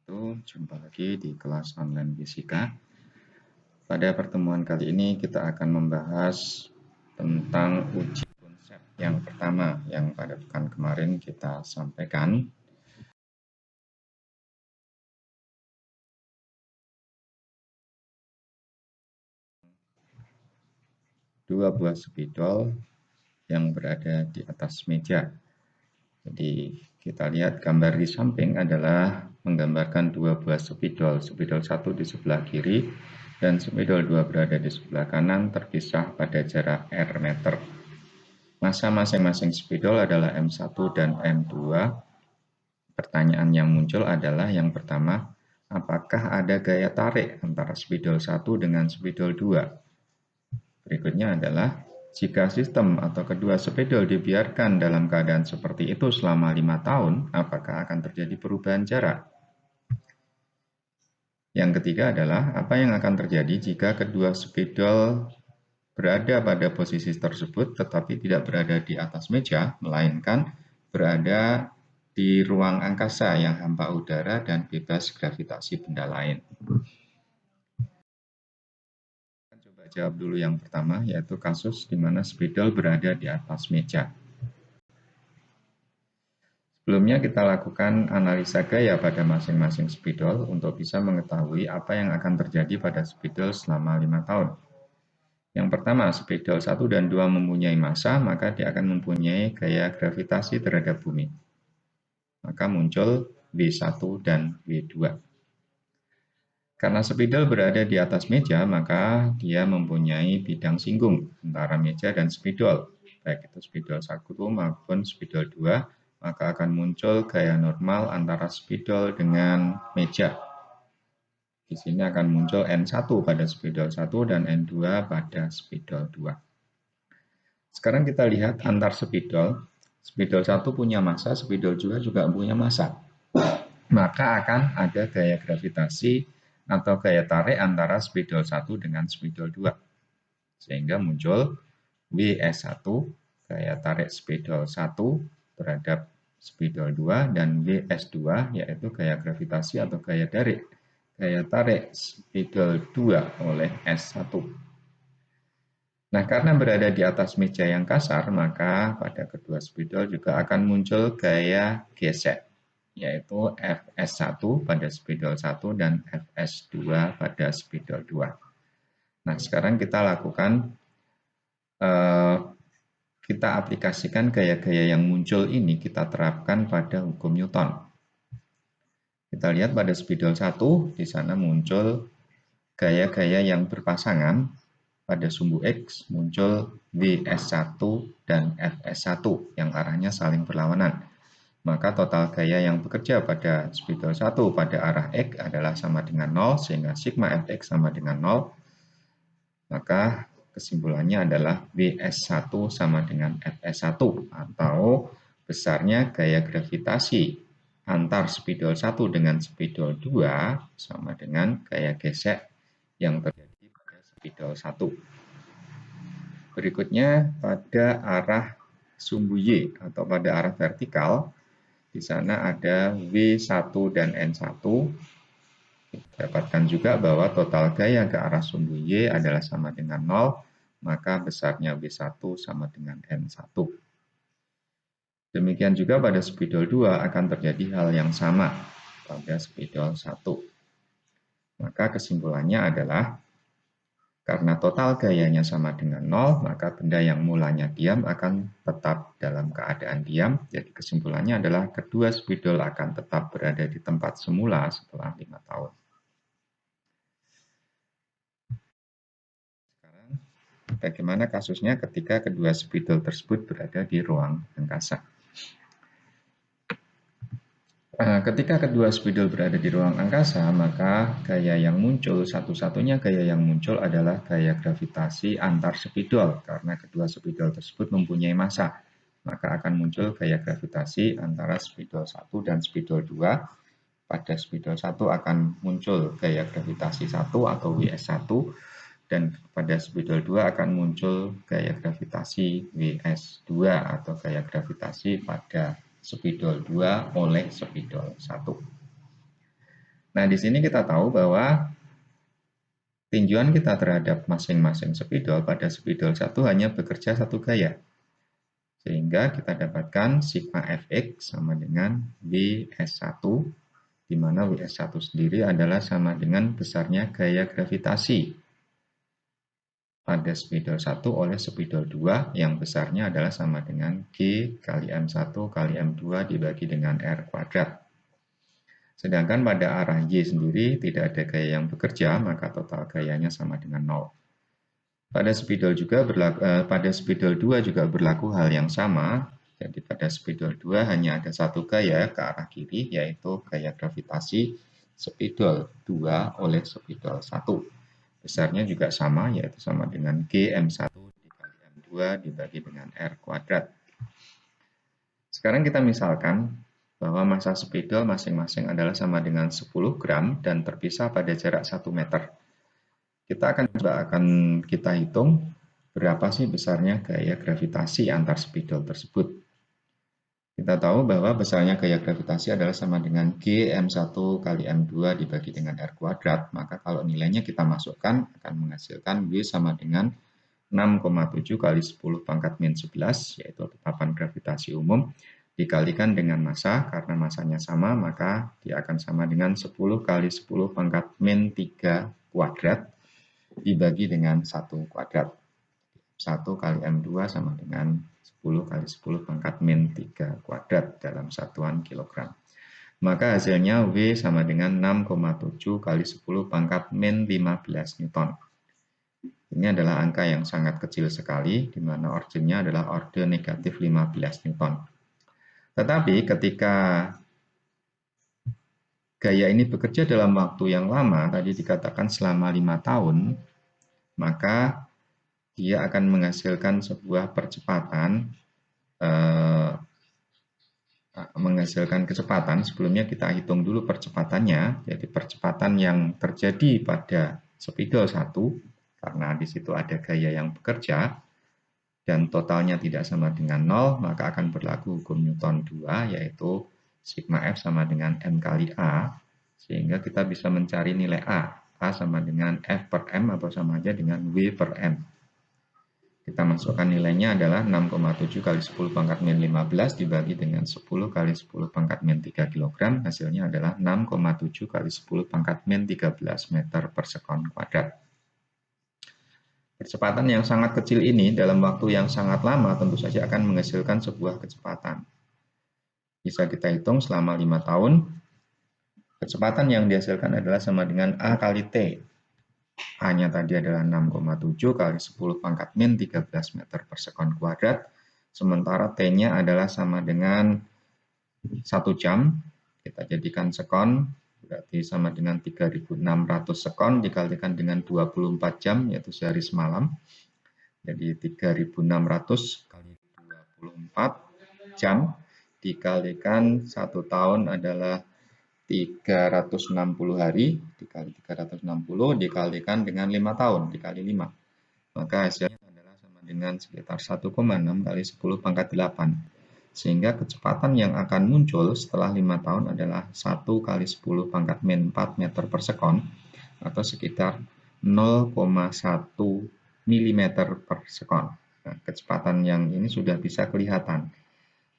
Jumpa lagi di kelas online fisika. Pada pertemuan kali ini kita akan membahas tentang uji konsep yang pertama yang pada pekan kemarin kita sampaikan. Dua buah spidol yang berada di atas meja. Jadi kita lihat gambar di samping adalah menggambarkan dua buah spidol. Spidol satu di sebelah kiri dan spidol dua berada di sebelah kanan, terpisah pada jarak R meter. Massa masing-masing spidol adalah M1 dan M2. Pertanyaan yang muncul adalah yang pertama, apakah ada gaya tarik antara spidol 1 dengan spidol 2? Berikutnya adalah, jika sistem atau kedua spidol dibiarkan dalam keadaan seperti itu selama 5 tahun, apakah akan terjadi perubahan jarak? Yang ketiga adalah, apa yang akan terjadi jika kedua spidol berada pada posisi tersebut tetapi tidak berada di atas meja, melainkan berada di ruang angkasa yang hampa udara dan bebas gravitasi benda lain. Coba jawab dulu yang pertama, yaitu kasus di mana spidol berada di atas meja. Sebelumnya kita lakukan analisa gaya pada masing-masing spidol untuk bisa mengetahui apa yang akan terjadi pada spidol selama 5 tahun. Yang pertama, spidol 1 dan 2 mempunyai massa, maka dia akan mempunyai gaya gravitasi terhadap bumi. Maka muncul W1 dan W2. Karena spidol berada di atas meja, maka dia mempunyai bidang singgung antara meja dan spidol. Baik itu spidol 1 maupun spidol 2, maka akan muncul gaya normal antara spidol dengan meja. Di sini akan muncul N1 pada spidol 1 dan N2 pada spidol 2. Sekarang kita lihat antar spidol. Spidol 1 punya massa, spidol 2 juga punya massa. Maka akan ada gaya gravitasi atau gaya tarik antara spidol 1 dengan spidol 2. Sehingga muncul WS1, gaya tarik spidol 1 terhadap spidol 2, dan WS2, yaitu gaya gravitasi atau gaya tarik spidol 2 oleh S1. Nah, karena berada di atas meja yang kasar, maka pada kedua spidol juga akan muncul gaya gesek, yaitu Fs1 pada spidol 1 dan Fs2 pada spidol 2. Nah, sekarang kita lakukan, kita aplikasikan gaya-gaya yang muncul ini, kita terapkan pada hukum Newton. Kita lihat pada spidol 1, di sana muncul gaya-gaya yang berpasangan. Pada sumbu X muncul WS1 dan Fs1 yang arahnya saling berlawanan. Maka total gaya yang bekerja pada spidol 1 pada arah X adalah sama dengan 0, sehingga sigma Fx sama dengan 0. Maka kesimpulannya adalah WS1 sama dengan Fs1, atau besarnya gaya gravitasi antar spidol 1 dengan spidol 2 sama dengan gaya gesek yang terjadi pada spidol 1. Berikutnya pada arah sumbu Y atau pada arah vertikal, di sana ada W1 dan N1. Dapatkan juga bahwa total gaya ke arah sumbu Y adalah sama dengan 0, maka besarnya W1 sama dengan N1. Demikian juga pada spidol 2 akan terjadi hal yang sama pada spidol 1. Maka kesimpulannya adalah, karena total gayanya sama dengan 0, maka benda yang mulanya diam akan tetap dalam keadaan diam. Jadi kesimpulannya adalah kedua spidol akan tetap berada di tempat semula setelah 5 tahun. Sekarang, bagaimana kasusnya ketika kedua spidol tersebut berada di ruang angkasa? Ketika kedua spidol berada di ruang angkasa, maka gaya yang muncul, satu-satunya gaya yang muncul adalah gaya gravitasi antar spidol, karena kedua spidol tersebut mempunyai massa. Maka akan muncul gaya gravitasi antara spidol 1 dan spidol 2. Pada spidol 1 akan muncul gaya gravitasi 1 atau WS1, dan pada spidol 2 akan muncul gaya gravitasi WS2 atau gaya gravitasi pada spidol 2 oleh spidol 1. Nah, di sini kita tahu bahwa tinjauan kita terhadap masing-masing spidol pada spidol 1 hanya bekerja satu gaya. Sehingga kita dapatkan sigma Fx sama dengan Ws1, di mana Ws1 sendiri adalah sama dengan besarnya gaya gravitasi pada spidol 1 oleh spidol 2 yang besarnya adalah sama dengan G kali M1 kali M2 dibagi dengan R kuadrat. Sedangkan pada arah Y sendiri tidak ada gaya yang bekerja, maka total gayanya sama dengan 0. Pada spidol 2 juga berlaku hal yang sama. Jadi pada spidol 2 hanya ada satu gaya ke arah kiri, yaitu gaya gravitasi spidol 2 oleh spidol 1. Besarnya juga sama, yaitu sama dengan G M1 dikali M2 dibagi dengan R kuadrat. Sekarang kita misalkan bahwa massa spidol masing-masing adalah sama dengan 10 gram dan terpisah pada jarak 1 meter. Kita akan hitung berapa sih besarnya gaya gravitasi antar spidol tersebut. Kita tahu bahwa besarnya gaya gravitasi adalah sama dengan G M1 kali M2 dibagi dengan R kuadrat, maka kalau nilainya kita masukkan akan menghasilkan W sama dengan 6,7 kali 10 pangkat min 11, yaitu tetapan gravitasi umum, dikalikan dengan massa, karena massanya sama, maka dia akan sama dengan 10 kali 10 pangkat min 3 kuadrat, dibagi dengan 1 kuadrat. 1 kali M2 sama dengan 10 kali 10 pangkat min 3 kuadrat dalam satuan kilogram. Maka hasilnya W sama dengan 6,7 kali 10 pangkat min 15 Newton. Ini adalah angka yang sangat kecil sekali, di mana ordernya adalah order negatif 15 Newton. Tetapi ketika gaya ini bekerja dalam waktu yang lama, tadi dikatakan selama 5 tahun, maka dia akan menghasilkan sebuah percepatan, sebelumnya kita hitung dulu percepatannya. Jadi percepatan yang terjadi pada spidol 1, karena di situ ada gaya yang bekerja, dan totalnya tidak sama dengan 0, maka akan berlaku hukum Newton 2, yaitu sigma F sama dengan M kali A, sehingga kita bisa mencari nilai A. A sama dengan F per M atau sama aja dengan W per M. Kita masukkan nilainya adalah 6,7 kali 10 pangkat min 15 dibagi dengan 10 kali 10 pangkat min 3 kg. Hasilnya adalah 6,7 kali 10 pangkat min 13 meter per sekon kuadrat. Kecepatan yang sangat kecil ini dalam waktu yang sangat lama tentu saja akan menghasilkan sebuah kecepatan. Bisa kita hitung selama 5 tahun, kecepatan yang dihasilkan adalah sama dengan A kali T. A-nya tadi adalah 6,7 kali 10 pangkat min 13 meter per sekon kuadrat, sementara T-nya adalah sama dengan 1 jam, kita jadikan sekon, berarti sama dengan 3.600 sekon dikalikan dengan 24 jam, yaitu sehari semalam. Jadi 3.600 kali 24 jam dikalikan 1 tahun adalah 360 hari, dikali 360 dikalikan dengan 5 tahun, dikali 5. Maka hasilnya adalah sama dengan sekitar 1,6 kali 10 pangkat 8. Sehingga kecepatan yang akan muncul setelah 5 tahun adalah 1 kali 10 pangkat min 4 meter per sekon, atau sekitar 0,1 mm per sekon. Nah, kecepatan yang ini sudah bisa kelihatan.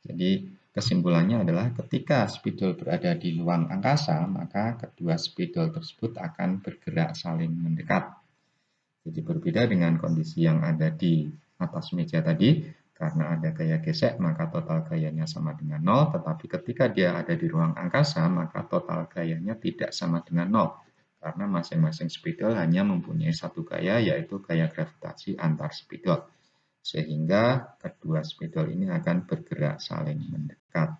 Jadi kesimpulannya adalah ketika spidol berada di luang angkasa, maka kedua spidol tersebut akan bergerak saling mendekat. Jadi berbeda dengan kondisi yang ada di atas meja tadi, karena ada gaya gesek, maka total gayanya sama dengan 0, tetapi ketika dia ada di ruang angkasa, maka total gayanya tidak sama dengan 0, karena masing-masing spidol hanya mempunyai satu gaya, yaitu gaya gravitasi antar spidol. Sehingga kedua spidol ini akan bergerak saling mendekat.